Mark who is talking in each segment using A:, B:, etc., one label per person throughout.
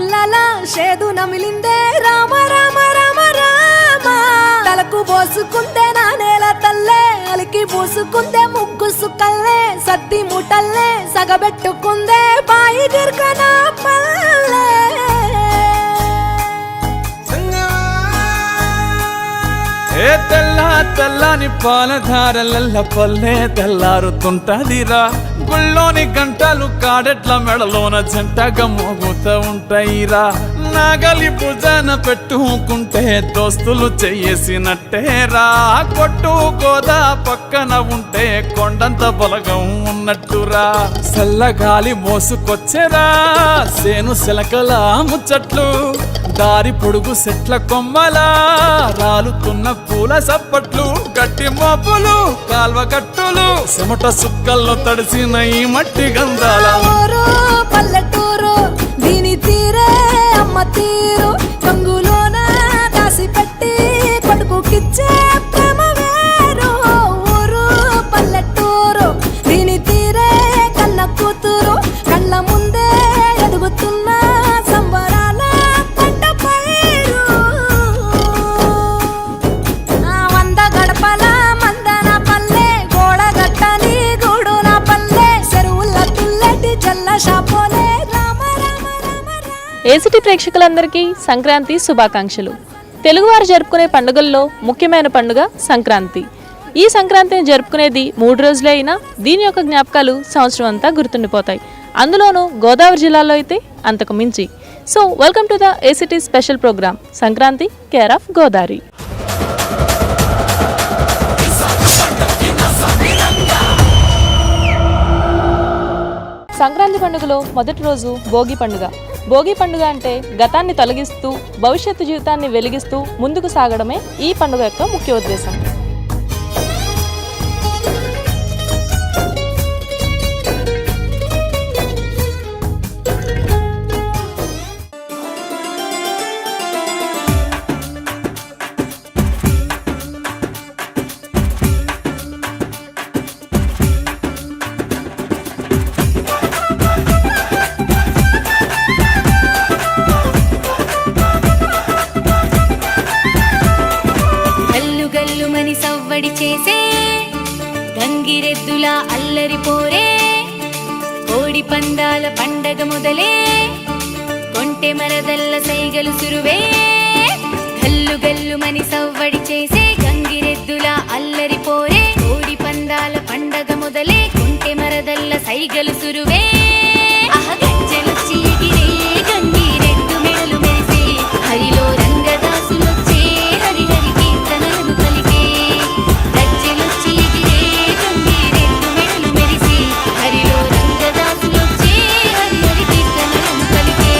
A: పుల్లల షేదు నమిలిందే రామ రామ రామ రామ తలకు పోసుకుందే నా నేల తల్లే అలికి పూసుకుందే ముగ్గు సుక్కల్లే సద్ది ముటల్లే సగబెట్టుకుందే బాయి దిర్గన పల్లె
B: ఏ తెల్ల తెల్లని పాలధారలల్ల పల్లె తెల్లారుతుంటదిరా గుళ్ళోని గంటలు కాడెట్ల మెడలోన జంటగా మోగుతూ ఉంటాయిరా నాగలి భుజాన పెట్టుకుంటే దోస్తులు చెయ్యేసినట్టేరా కొట్టు గోదా పక్కన ఉంటే కొండంత బలగం ఉన్నట్టురా చల్లగాలి మోసుకొచ్చేరా సేను శిలకల ముచ్చట్లు దారి పొడుగు చెట్ల కొమ్మలా రాలుతున్న పూల సప్పట్లు గట్టి మోపులు కాల్వ గట్టులు చెమట సుక్కల్లో తడిసిన ఈ మట్టి గంధాల
A: పల్లెటూరు దీని తీరే అమ్మ తీరు కంగులోన దాసి పెట్టి కొడుకుకిచ్చే ప్రేమ వేరు ఊరు పల్లెటూరు దీని తీరే కన్న కూతురు కళ్ళ ముందే ఎదుగుతున్న సంబరాల పంట పైరు వంద గడపల మందన పల్లె గోడ గట్టని గూడు నా పల్లె చెరువుల తుల్లటి జల్ల షాపోలే రామ రామ రామ
C: ఏసిటీ ప్రేక్షకులందరికీ సంక్రాంతి శుభాకాంక్షలు. తెలుగువారు జరుపుకునే పండుగల్లో ముఖ్యమైన పండుగ సంక్రాంతి. ఈ సంక్రాంతిని జరుపుకునేది 3 రోజులే అయినా దీని యొక్క జ్ఞాపకాలు సంవత్సరం అంతా గుర్తుండిపోతాయి. అందులోనూ గోదావరి జిల్లాలో అయితే అంతకు మించి. So welcome to the ACT special program Sankranti care of Godavari. సంక్రాంతి పండుగలో మొదటి రోజు భోగి పండుగ. భోగి పండుగ అంటే గతాన్ని తొలగిస్తూ భవిష్యత్తు జీవితాన్ని వెలిగిస్తూ ముందుకు సాగడమే ఈ పండుగ యొక్క ముఖ్య ఉద్దేశం.
D: చేసే గంగిరెద్దుల అల్లరి పోరే కోడి పందాల పండగ మొదలే కొంటె మరదల్ల సైగలు సురువే గల్లు గల్లుమని సవ్వడి చేసే గంగిరెద్దుల అల్లరి పోరే కోడి పందాల పండగ మొదలే కొంటె మరదల్ల సైగలు సురువే గజ్జెలొచ్చి ఎగిరే గంగిరెద్దు మెడలు మెరిసే హరిలో రంగదాసులొచ్చే హరి హరి కీర్తనలను పలికే గజ్జెలొచ్చి ఎగిరే గంగిరెద్దు మెడలు మెరిసే హరిలో రంగదాసులొచ్చే హరి హరి కీర్తనలను పలికే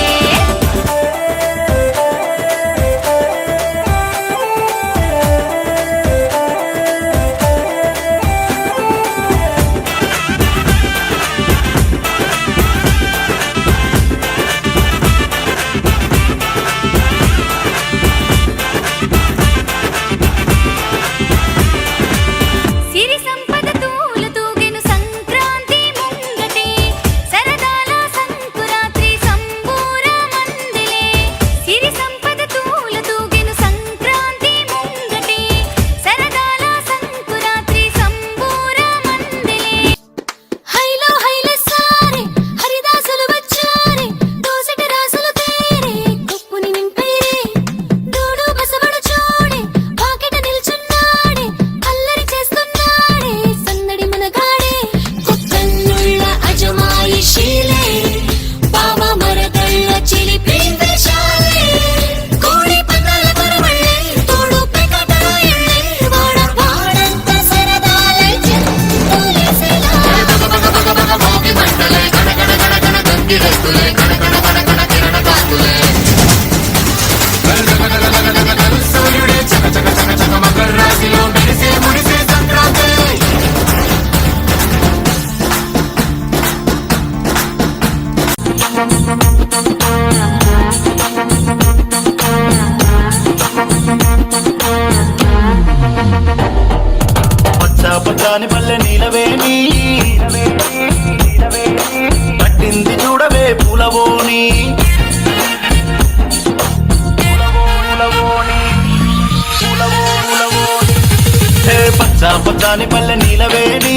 E: పచ్చాని పల్లె నీలవేణి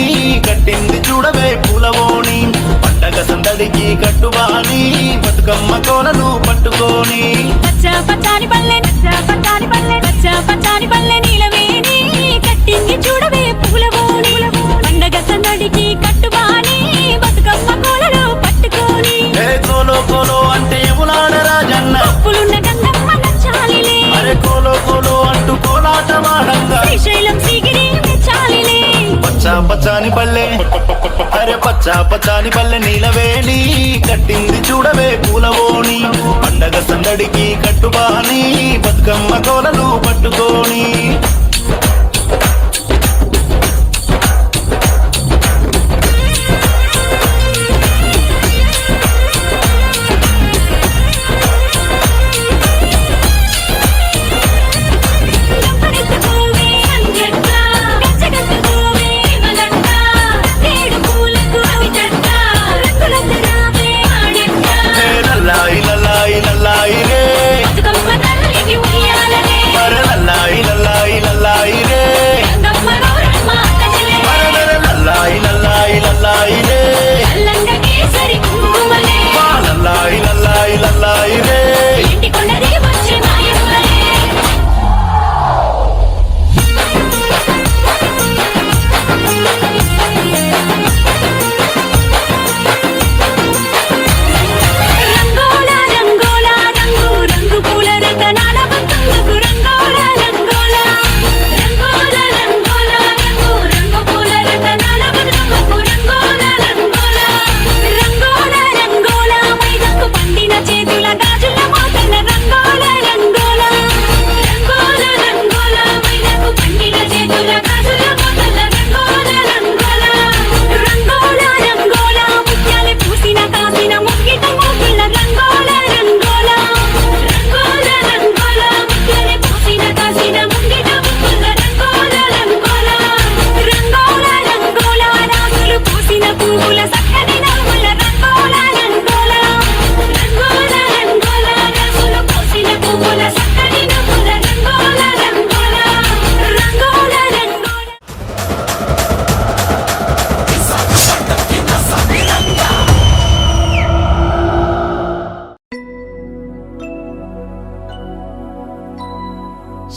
E: కట్టింది చూడవే పూలవోణి పండగ సందడికి కట్టుబాని బతుకమ్మ కోనలు పట్టుకోని
D: పచ్చాని పల్లె పచ్చాని పల్లె నీలవేణి కట్టింది చూడవే పూలవోని పండగ సందడికి కట్టుబాని బతుకమ్మ కోలలు పట్టుకోని
E: ఏ కోలో కోలో అంటే ఎములాడ రాజన్న
D: పులున్న గంగమ్మ నచ్చాలిలే
E: అరే కోలో కోలో అంటూ కోలాట వాడంగా
D: శ్రీశైలం సిగిరి మెచ్చాలిలే
E: పచ్చాని పల్లె అరే పచ్చాని పల్లె నీలవేణి కట్టింది చూడవే పూలవోని పండగ సందడికి కట్టుబాని బతుకమ్మ కోలలు పట్టుకోని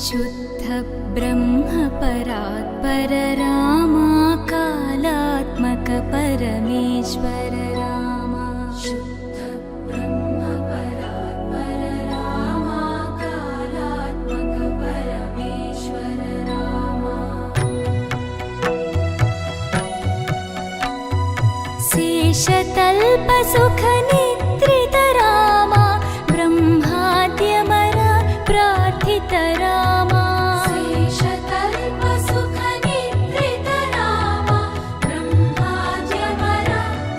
D: शुद्ध ब्रह्म परात्पर रामा कालात्मक परमेश्वर रामा शुद्ध ब्रह्म परात्पर रामा कालात्मक परमेश्वर रामा शेषतल्प सुख निद्रित रामा ब्रह्माद्यमर प्रार्थित रामा शेषतल्प सुख निद्रित रामा ब्रह्माद्यमर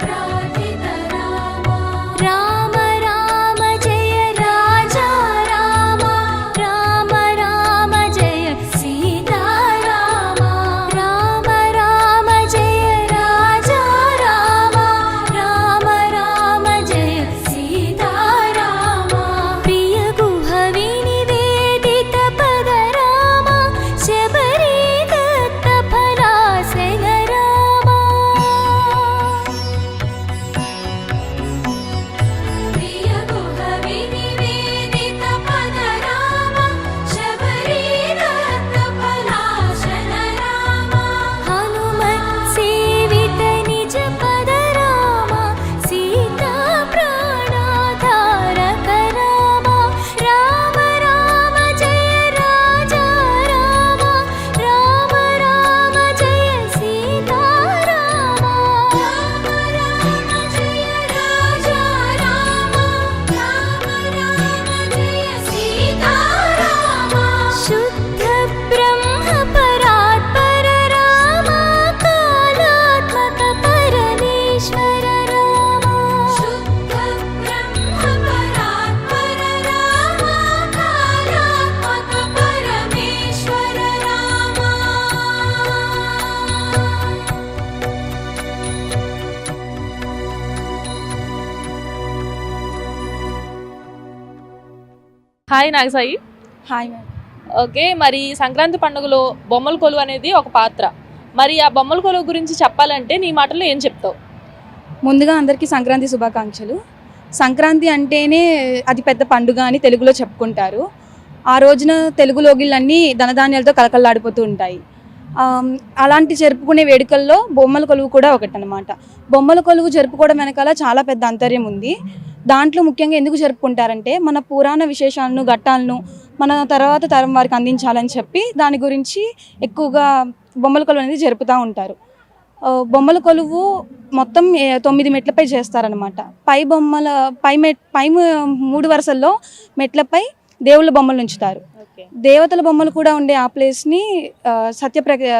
D: प्रार्थित रामा राम राम जय राजा रामा राम राम जय सीता रामा राम राम जय राजा रामा राम राम जय सीता रामा प्रिय गुह विनिवेदित पद रामा शबरी दत्त फलासन रामा प्रिय गुह विनिवेदित पद रामा शबरी दत्त फलासन रामा हनुमत् सेवित निज पद रामा सीता प्राणाधारक रामा राम राम जय राजा रामा राम राम जय सीता रामा राम राम जय राजा रामा राम राम जय सीता रामा शुद्ध ब्रह्म परात्पर रामा कालात्मक परमेश्वर रामा शुद्ध ब्रह्म परात्पर रामा कालात्मक परमेश्वर Rama
C: hi Nagasai.
F: Hi madam.
C: Okay, మరి సంక్రాంతి పండుగలో బొమ్మల కొలువు అనేది ఒక పాత్ర. మరి ఆ బొమ్మల కొలువు గురించి చెప్పాలంటే నీ మాటల్లో ఏం చెప్తావు?
F: ముందుగా అందరికీ సంక్రాంతి శుభాకాంక్షలు. సంక్రాంతి అంటేనే అది పెద్ద పండుగ అని తెలుగులో చెప్పుకుంటారు. ఆ రోజున తెలుగు లోగిళ్ళన్నీ ధనధాన్యాలతో కలకల్లాడిపోతూ ఉంటాయి. అలాంటి జరుపుకునే వేడుకల్లో బొమ్మల కొలువు కూడా ఒకటనమాట. బొమ్మల కొలువు జరుపుకోవడం వెనకాల చాలా పెద్ద అంతర్యం ఉంది. దాంట్లో ముఖ్యంగా ఎందుకు జరుపుకుంటారంటే మన పురాణ విశేషాలను, ఘట్టాలను మన తర్వాత తరం వారికి అందించాలని చెప్పి దాని గురించి ఎక్కువగా బొమ్మల కొలువు అనేది జరుపుతూ ఉంటారు. బొమ్మల కొలువు మొత్తం 9 మెట్లపై చేస్తారనమాట. పై 3 వరుసల్లో మెట్లపై దేవుళ్ళ బొమ్మలు ఉంచుతారు. దేవతల బొమ్మలు కూడా ఉండే ఆ ప్లేస్ని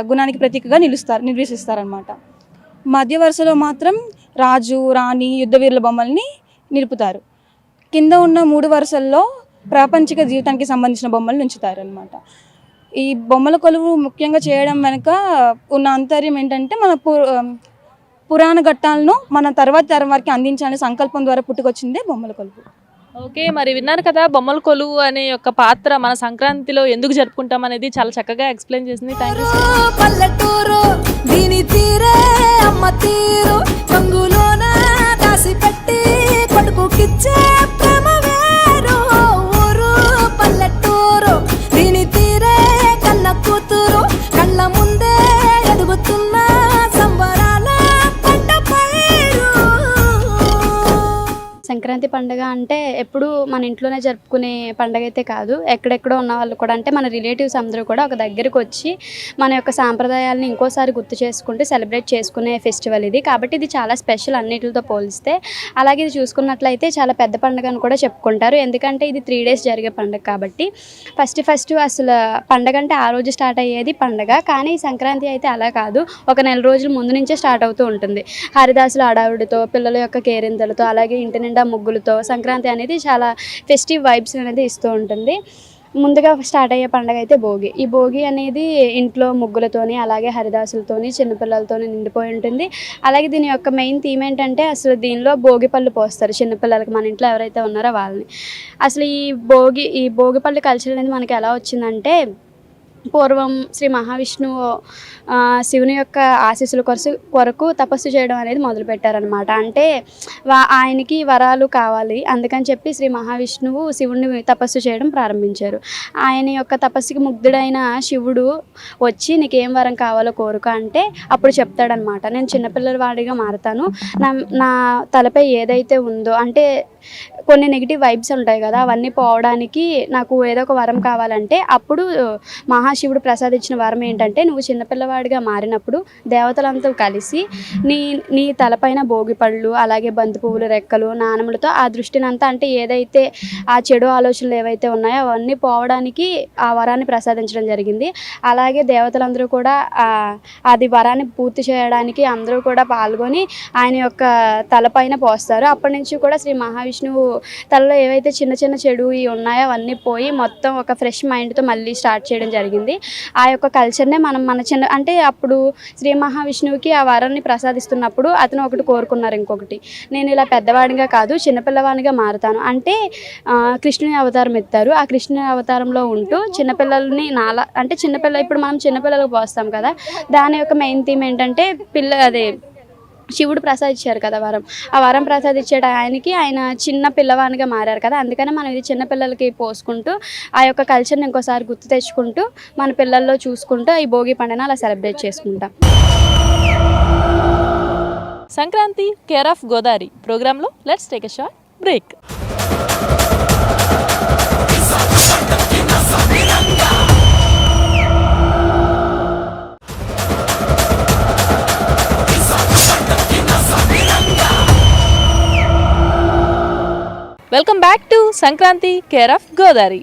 F: గుణానికి ప్రతీకగా నిర్వహిస్తారనమాట. మధ్య వరుసలో మాత్రం రాజు, రాణి, యుద్ధవీరుల బొమ్మల్ని నిలుపుతారు. కింద ఉన్న 3 వరుసల్లో ప్రాపంచిక జీవితానికి సంబంధించిన బొమ్మలు ఉంచుతారు అనమాట. ఈ బొమ్మల కొలువు ముఖ్యంగా చేయడం వెనుక ఉన్న అంతర్యం ఏంటంటే మన పురాణ ఘట్టాలను మన తర్వాత తరం వారికి అందించాలనే సంకల్పం ద్వారా పుట్టుకొచ్చిందే బొమ్మల కొలువు.
C: ఓకే, మరి విన్నారు కదా బొమ్మల కొలువు అనే యొక్క పాత్ర మన సంక్రాంతిలో ఎందుకు జరుపుకుంటాం అనేది చాలా చక్కగా ఎక్స్ప్లెయిన్ చేసింది. Thank you.
A: పల్లెటూరు దీని తీరే అమ్మ తీరు కంగులోన దాసి పెట్టి కొడుకుకిచ్చే ప్రేమ వేరు. ఊరు పల్లెటూరు దీని తీరే కన్న కూతురు కళ్ళ ముందే ఎదుగుతున్న సంబరాల పంట పైరు.
G: సంక్రాంతి పండుగ అంటే ఎప్పుడు మన ఇంట్లోనే జరుపుకునే పండుగ అయితే కాదు. ఎక్కడెక్కడో ఉన్న వాళ్ళు కూడా అంటే మన రిలేటివ్స్ అందరూ కూడా ఒక దగ్గరకు వచ్చి మన యొక్క సాంప్రదాయాలను ఇంకోసారి గుర్తు చేసుకుంటూ సెలబ్రేట్ చేసుకునే ఫెస్టివల్ ఇది. కాబట్టి ఇది చాలా స్పెషల్ అన్నిటితో పోలిస్తే. అలాగే ఇది చూసుకున్నట్లయితే చాలా పెద్ద పండుగ అని కూడా చెప్పుకుంటారు. ఎందుకంటే ఇది 3 days జరిగే పండుగ కాబట్టి ఫస్ట్ అసలు పండుగ అంటే ఆ రోజు స్టార్ట్ అయ్యేది పండుగ. కానీ సంక్రాంతి అయితే అలా కాదు, ఒక 1 రోజుల ముందు నుంచే స్టార్ట్ అవుతూ ఉంటుంది. హరిదాసుల హడావుడితో, పిల్లల యొక్క కేరింతలతో, అలాగే ఇంటి నిండా ముగ్గులతో సంక్రాంతి అనేది చాలా ఫెస్టివ్ వైబ్స్ అనేది ఇస్తూ ఉంటుంది. ముందుగా స్టార్ట్ అయ్యే పండుగ అయితే భోగి. ఈ భోగి అనేది ఇంట్లో ముగ్గులతోని, అలాగే హరిదాసులతోని, చిన్నపిల్లలతోని నిండిపోయి ఉంటుంది. అలాగే దీని యొక్క మెయిన్ థీమ్ ఏంటంటే అసలు దీనిలో భోగి పళ్ళు పోస్తారు చిన్నపిల్లలకి, మన ఇంట్లో ఎవరైతే ఉన్నారో వాళ్ళని. అసలు ఈ భోగిపళ్ళు కల్చర్ అనేది మనకి ఎలా వచ్చిందంటే పూర్వం శ్రీ మహావిష్ణువు శివుని యొక్క ఆశీస్సుల కొరకు తపస్సు చేయడం అనేది మొదలుపెట్టారనమాట. అంటే ఆయనకి వరాలు కావాలి, అందుకని చెప్పి శ్రీ మహావిష్ణువు శివుడిని తపస్సు చేయడం ప్రారంభించారు. ఆయన యొక్క తపస్సుకి ముగ్ధుడైన శివుడు వచ్చి నీకేం వరం కావాలో కోరుక అంటే అప్పుడు చెప్తాడనమాట, నేను చిన్నపిల్లల వాడిగా మారుతాను, నా తలపై ఏదైతే ఉందో అంటే కొన్ని నెగిటివ్ వైబ్స్ ఉంటాయి కదా, అవన్నీ పోవడానికి నాకు ఏదో ఒక వరం కావాలంటే అప్పుడు మహాశివుడు ప్రసాదించిన వరం ఏంటంటే నువ్వు చిన్నపిల్లవాడిగా మారినప్పుడు దేవతలంతా కలిసి నీ తలపైన భోగి పళ్ళు, అలాగే బంతి పువ్వులు, రెక్కలు, నాణములతో ఆ దృష్టినంతా అంటే ఏదైతే ఆ చెడు ఆలోచనలు ఏవైతే ఉన్నాయో అవన్నీ పోవడానికి ఆ వరాన్ని ప్రసాదించడం జరిగింది. అలాగే దేవతలందరూ కూడా అది వరాన్ని పూర్తి చేయడానికి అందరూ కూడా పాల్గొని ఆయన యొక్క తలపైన పోస్తారు. అప్పటి నుంచి కూడా శ్రీ మహావిష్ణువు తలలో ఏవైతే చిన్న చిన్న చెడు ఉన్నాయో అవన్నీ పోయి మొత్తం ఒక ఫ్రెష్ మైండ్తో మళ్ళీ స్టార్ట్ చేయడం జరిగింది. ఆ యొక్క కల్చర్నే మన చిన్న అంటే అప్పుడు శ్రీ మహావిష్ణువుకి ఆ వరాన్ని ప్రసాదిస్తున్నప్పుడు అతను ఒకటి కోరుకున్నారు, ఇంకొకటి నేను ఇలా పెద్దవాడిగా కాదు చిన్నపిల్లవాడిగా మారుతాను అంటే కృష్ణుని అవతారం ఎత్తారు. ఆ కృష్ణుని అవతారంలో ఉంటూ చిన్నపిల్లల్ని అంటే ఇప్పుడు మనం చిన్నపిల్లలకు పోస్తాం కదా, దాని యొక్క మెయిన్ థీమ్ ఏంటంటే శివుడు ప్రసాదించారు కదా వరం, ఆ వరం ప్రసాదించాడు ఆయనకి, ఆయన చిన్న పిల్లవానిగా మారారు కదా, అందుకని మనం ఇది చిన్నపిల్లలకి పోసుకుంటూ ఆ యొక్క కల్చర్ని ఇంకోసారి గుర్తు తెచ్చుకుంటూ మన పిల్లల్లో చూసుకుంటూ ఈ భోగి పండుగను అలా సెలబ్రేట్ చేసుకుంటాం.
C: సంక్రాంతి కేర్ ఆఫ్ గోదావరి ప్రోగ్రాంలో let's take a short break. Welcome back to Sankranti care of Godavari.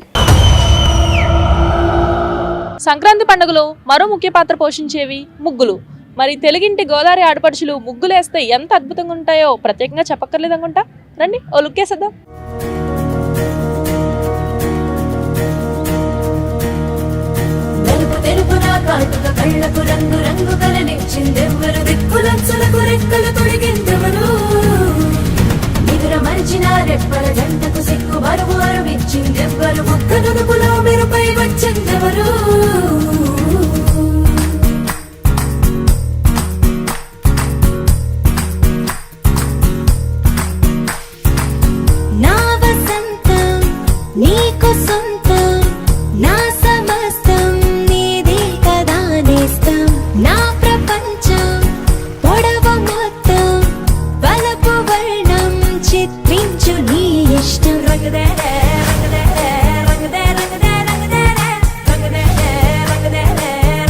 C: సంక్రాంతి పండుగలో మరో ముఖ్య పాత్ర పోషించేవి ముగ్గులు. మరి తెలుగింటి గోదావరి ఆడపడుచులు ముగ్గులు వేస్తే ఎంత అద్భుతంగా ఉంటాయో ప్రత్యేకంగా చెప్పక్కర్లేదు అనుకుంటా. రండి ఓ లుక్ వేసేద్దాం. కళ్ళకు రంగు రంగు కలనిచ్చిందెవ్వరు, దిక్కులచ్చులకు రెక్కలు తొడిగిందెవరు, నిదుర మరిచిన రెప్పల జంటకు సిగ్గు బరువు అరువిచ్చిందెవ్వరు, ముక్క నునుపులో మెరుపై వచ్చిందెవరు.
D: నీకు సొంతం నా సమస్తం నీదే కదా నేస్తం నా ప్రపంచం పొడవు మొత్తం వలపు వర్ణం చిత్రించు నీ ఇష్టం రంగదే రంగదే రంగదే రంగదే రంగదే రంగదే రంగదే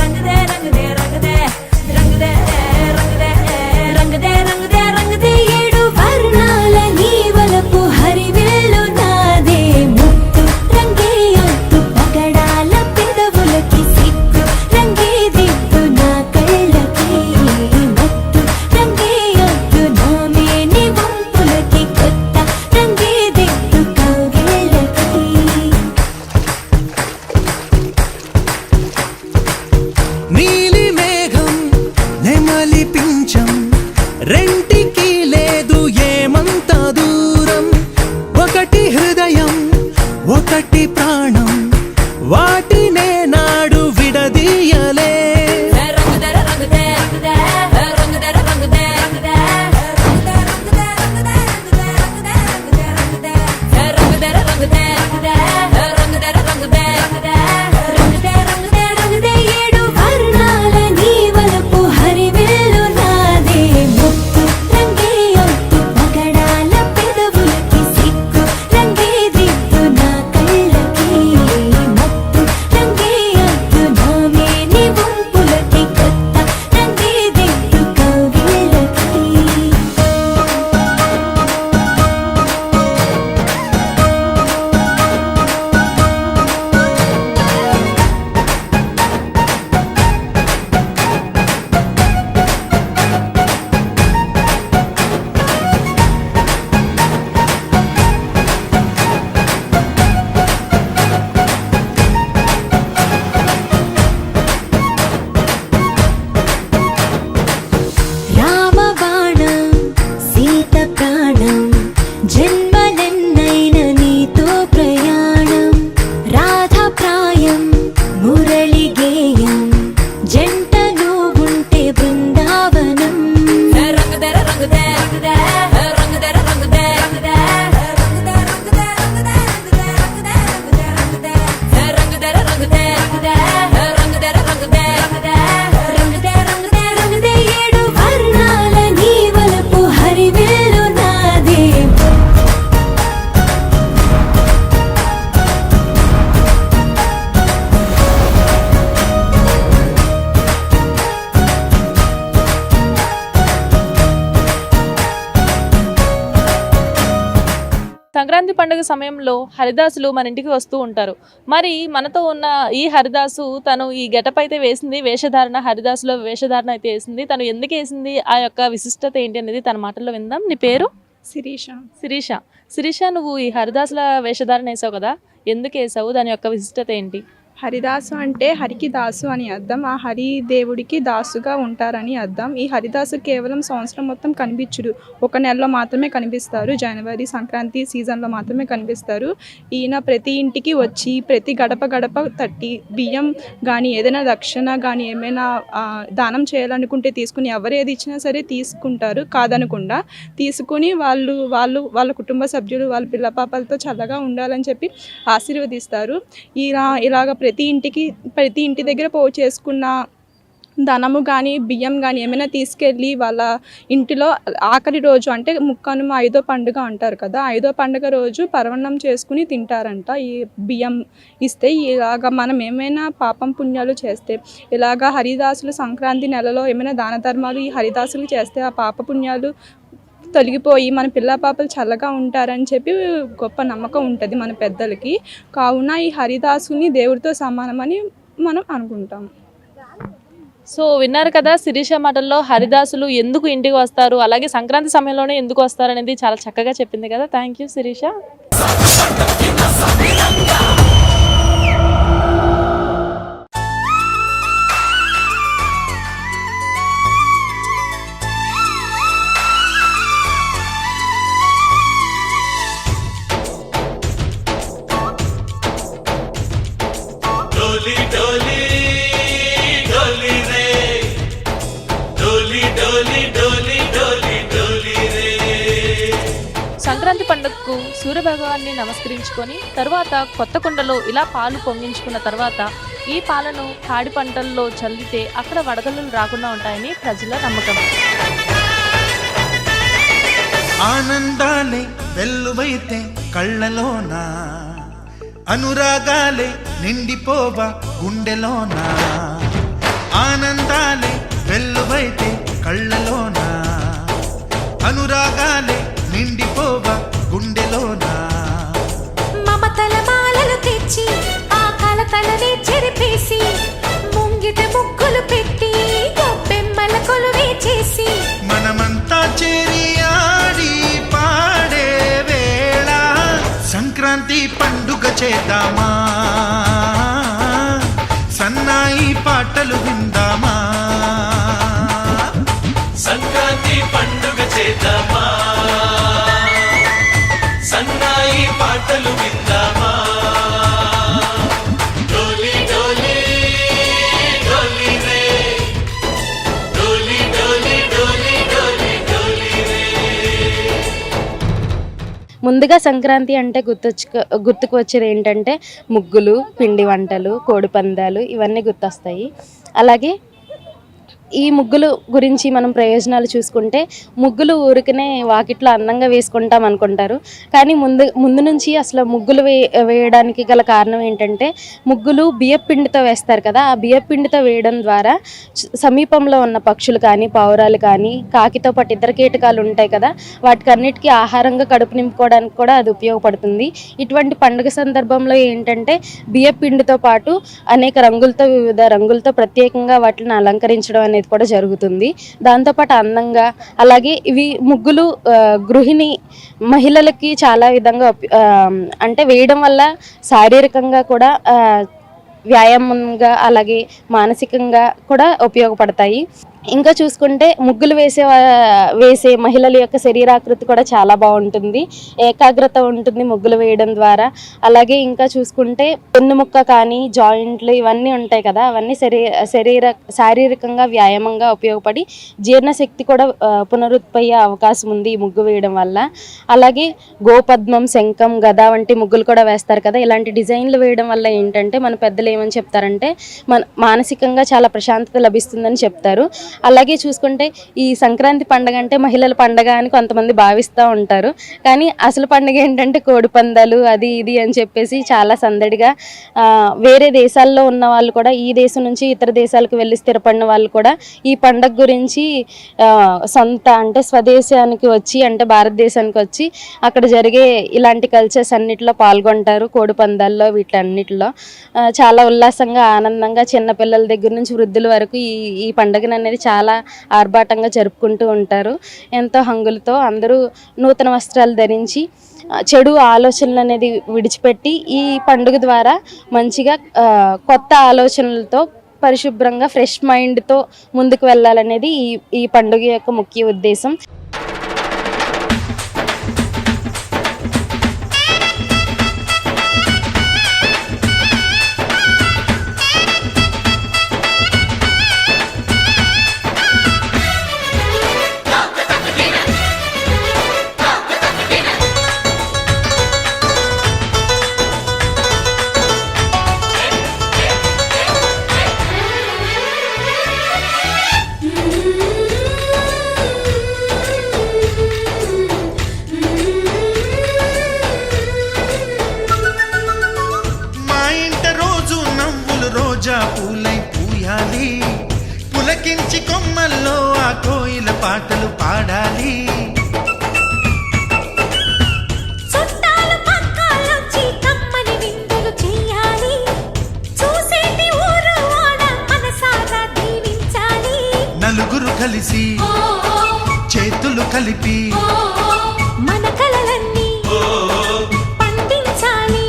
D: రంగదే రంగదే రంగదే రంగదే రంగదే రంగదే రంగదే ఏడు వర్ణాల నీ వలపు హరివిల్లు నాదే ముత్తు రంగే ఒత్తు పగడాల పెదవులకి సిగ్గు రంగే దిద్దు నా కళ్ళకి మత్తు రంగే ఒత్తు నా మేని వంపులకి కొత్త రంగే దిద్దు కౌగిళ్ళకి
H: నీలి మేఘం నెమలి పించం రెంటికి లేదు ఏమంత దూరం ఒకటి హృదయం ఒకటి ప్రాణం వాటినే నాడు విడదీయలే
D: రంగదే రంగదే రంగదే రంగదే రంగదే రంగదే రంగదే రంగదే రంగదే రంగదే రంగదే రంగదే రంగదే రంగదే రంగదే ఏడు వర్ణాల నీ వలపు హరివిల్లు నాదే ముత్తు రంగే ఒత్తు పగడాల పెదవులకి సిగ్గు రంగే దిద్దు నా కళ్ళకి మత్తు రంగే ఒత్తు నా మేని వంపులకి కొత్త రంగే దిద్దు కౌగిళ్ళకి రామబాణం సీత ప్రాణం జన్మలెన్నైన నీతో ప్రయాణం రాధా ప్రాయం మురళి గేయం జంట నువ్వుంటే బృందావనం రంగదే రంగదే రంగదే రంగదే రంగదే రంగదే రంగదే రంగదే రంగదే రంగదే రంగదే రంగదే ఏడు వర్ణాల నీ వలపు హరివిల్లు నాదే
C: సంక్రాంతి పండుగ సమయంలో హరిదాసులు మన ఇంటికి వస్తూ ఉంటారు. మరి మనతో ఉన్న ఈ హరిదాసు తను ఈ గెటప్ అయితే వేసింది, వేషధారణ హరిదాసులో వేషధారణ అయితే వేసింది. తను ఎందుకు వేసింది, ఆ యొక్క విశిష్టత ఏంటి అనేది తన మాటల్లో విందాం. నీ పేరు?
F: శిరీష.
C: శిరీష. శిరీష, నువ్వు ఈ హరిదాసుల వేషధారణ వేసావు కదా, ఎందుకు వేసావు, దాని యొక్క విశిష్టత ఏంటి?
I: హరిదాసు అంటే హరికి దాసు అని అర్థం. ఆ హరి దేవుడికి దాసుగా ఉంటారని అర్థం. ఈ హరిదాసు కేవలం సంవత్సరం మొత్తం కనిపించడు, ఒక నెలలో మాత్రమే కనిపిస్తారు. జనవరి సంక్రాంతి సీజన్లో మాత్రమే కనిపిస్తారు. ఈయన ప్రతి ఇంటికి వచ్చి ప్రతి గడప గడప తట్టి బియ్యం కానీ ఏదైనా రక్షణ కానీ ఏమైనా దానం చేయాలనుకుంటే తీసుకుని, ఎవరు ఏది ఇచ్చినా సరే తీసుకుంటారు కాదనకుండా. తీసుకుని వాళ్ళ కుటుంబ సభ్యులు వాళ్ళ పిల్ల పాపలతో చల్లగా ఉండాలని చెప్పి ఆశీర్వదిస్తారు. ఇలాగ ప్రతి ఇంటి దగ్గర పోగు చేసుకున్న ధనము కానీ బియ్యం కానీ ఏమైనా తీసుకెళ్ళి వాళ్ళ ఇంటిలో ఆఖరి రోజు అంటే ముక్కనుమ 5వ పండుగ అంటారు కదా, 5వ పండుగ రోజు పరవన్నం చేసుకుని తింటారంట. ఈ బియ్యం ఇస్తే ఇలాగ మనం ఏమైనా పాపం పుణ్యాలు చేస్తే, ఇలాగ హరిదాసులు సంక్రాంతి నెలలో ఏమైనా దాన ధర్మాలు ఈ హరిదాసులు చేస్తే ఆ పాప పుణ్యాలు తొలగిపోయి మన పిల్ల పాపలు చల్లగా ఉంటారని చెప్పి గొప్ప నమ్మకం ఉంటుంది మన పెద్దలకి. కావున ఈ హరిదాసుని దేవుడితో సమానమని మనం అనుకుంటాం.
C: సో విన్నారు కదా శిరీష మాటల్లో హరిదాసులు ఎందుకు ఇంటికి వస్తారు, అలాగే సంక్రాంతి సమయంలోనే ఎందుకు వస్తారు అనేది చాలా చక్కగా చెప్పింది కదా. Thank you Sirisha. సంక్రాంతి పండుగ పండుగకు సూర్యభగవాన్ని నమస్కరించుకొని తరువాత కొత్త కుండలో ఇలా పాలు పొంగించుకున్న తర్వాత ఈ పాలను పాడి పంటల్లో చల్లితే అక్కడ వడగళ్ళు రాకుండా ఉంటాయని ప్రజల నమ్మకం.
H: ఆనందాలే వెల్లువైతే కళ్ళలోన, అనురాగాలే నిండిపోవా గుండెలోన. ఆనందాలే వెల్లువైతే కళ్ళలోన, అనురాగాలే నిండిపోవా గుండెలోన.
D: మమతల మాలలు తెచ్చి ఆ కలతలనే చెరిపేసి ముంగిట ముగ్గులు పెట్టి గొప్పెమ్మల కొలువే చేసి
H: మనమంతా చేరి ఆడి పాడే వేళ సంక్రాంతి పండుగ చేద్దామా, సన్నాయి పాటలు విందామా.
B: సంక్రాంతి పండుగ చేద్దామా, సన్నాయి పాటలు విందామా. డోలి డోలి డోలి రే, డోలి డోలి డోలి డోలి డోలి రే.
G: ముందుగా సంక్రాంతి అంటే గుర్తుకు వచ్చేది ఏంటంటే ముగ్గులు, పిండి వంటలు, కోడి పందాలు ఇవన్నీ గుర్తొస్తాయి. అలాగే ఈ ముగ్గులు గురించి మనం ప్రయోజనాలు చూసుకుంటే ముగ్గులు ఊరికనే వాకిట్లో అందంగా వేసుకుంటాం అనుకుంటారు, కానీ ముందు నుంచి అసలు ముగ్గులు వేయడానికి గల కారణం ఏంటంటే ముగ్గులు బియ్యపిండితో వేస్తారు కదా. ఆ బియ్యపిండితో వేయడం ద్వారా సమీపంలో ఉన్న పక్షులు కానీ, పావురాలు కానీ, కాకితో పాటు ఇతర కీటకాలు ఉంటాయి కదా, వాటికన్నిటికీ ఆహారంగా కడుపు నింపుకోవడానికి కూడా అది ఉపయోగపడుతుంది. ఇటువంటి పండుగ సందర్భంలో ఏంటంటే బియ్యపిండితో పాటు అనేక రంగులతో, వివిధ రంగులతో ప్రత్యేకంగా వాటిని అలంకరించడం అనేది కూడా జరుగుతుంది. దాంతోపాటు అందంగా, అలాగే ఇవి ముగ్గులు గృహిణి మహిళలకి చాలా విధంగా అంటే వేయడం వల్ల శారీరకంగా కూడా వ్యాయామంగా అలాగే మానసికంగా కూడా ఉపయోగపడతాయి. ఇంకా చూసుకుంటే ముగ్గులు వేసే మహిళల యొక్క శరీరాకృతి కూడా చాలా బాగుంటుంది, ఏకాగ్రత ఉంటుంది ముగ్గులు వేయడం ద్వారా. అలాగే ఇంకా చూసుకుంటే వెన్నుముక్క కానీ, జాయింట్లు ఇవన్నీ ఉంటాయి కదా, అవన్నీ శారీరకంగా వ్యాయామంగా ఉపయోగపడి జీర్ణశక్తి కూడా పునరుత్పయ్యే అవకాశం ఉంది ఈ ముగ్గు వేయడం వల్ల. అలాగే గోపద్మం, శంఖం, గద వంటి ముగ్గులు కూడా వేస్తారు కదా. ఇలాంటి డిజైన్లు వేయడం వల్ల ఏంటంటే మన పెద్దలు ఏమని చెప్తారంటే మానసికంగా చాలా ప్రశాంతత లభిస్తుందని చెప్తారు. అలాగే చూసుకుంటే ఈ సంక్రాంతి పండుగ అంటే మహిళల పండుగ అని కొంతమంది భావిస్తూ ఉంటారు, కానీ అసలు పండుగ ఏంటంటే కోడి పందాలు అది ఇది అని చెప్పేసి చాలా సందడిగా వేరే దేశాల్లో ఉన్న వాళ్ళు కూడా, ఈ దేశం నుంచి ఇతర దేశాలకు వెళ్ళి స్థిరపడిన వాళ్ళు కూడా ఈ పండుగ గురించి అంటే స్వదేశానికి వచ్చి, అంటే భారతదేశానికి వచ్చి అక్కడ జరిగే ఇలాంటి కల్చర్స్ అన్నిటిలో పాల్గొంటారు. కోడి పందాల్లో వీటన్నిటిలో చాలా ఉల్లాసంగా, ఆనందంగా చిన్నపిల్లల దగ్గర నుంచి వృద్ధుల వరకు ఈ పండుగను అనేది చాలా ఆర్భాటంగా జరుపుకుంటూ ఉంటారు. ఎంతో హంగులతో అందరూ నూతన వస్త్రాలు ధరించి చెడు ఆలోచనలు అనేది విడిచిపెట్టి ఈ పండుగ ద్వారా మంచిగా కొత్త ఆలోచనలతో పరిశుభ్రంగా ఫ్రెష్ మైండ్తో ముందుకు వెళ్ళాలనేది ఈ పండుగ యొక్క ముఖ్య ఉద్దేశం.
H: పూలై పూయాలి, పులకించి కొమ్మల్లో ఆ కోయిల పాటలు పాడాలి. నలుగురు కలిసి చేతులు కలిపి
D: మన కలలన్నీ పండించాలి.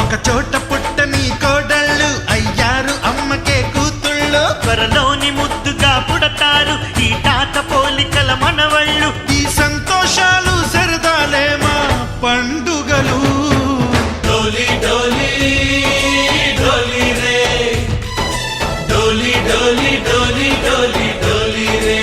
H: ఒక చోట పుట్టని కోడళ్ళు అయ్యారు అమ్మకే కూతుళ్ళు,
E: త్వరలోని ముద్దుగా పుడతారు ఈ తాత పోలికల మనవళ్ళు.
H: ఈ సంతోషాలు సరదాలే మా పండుగలు.
B: డోలి డోలి డోలి రే, డోలి డోలి డోలి డోలి డోలి రే.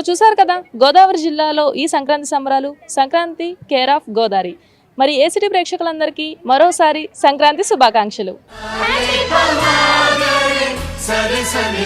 C: చూసారు కదా గోదావరి జిల్లాలో ఈ సంక్రాంతి సంబరాలు. Sankranti care of Godavari. మరి ఏసిటీ ప్రేక్షకులందరికీ మరోసారి సంక్రాంతి శుభాకాంక్షలు.
B: సరి సరి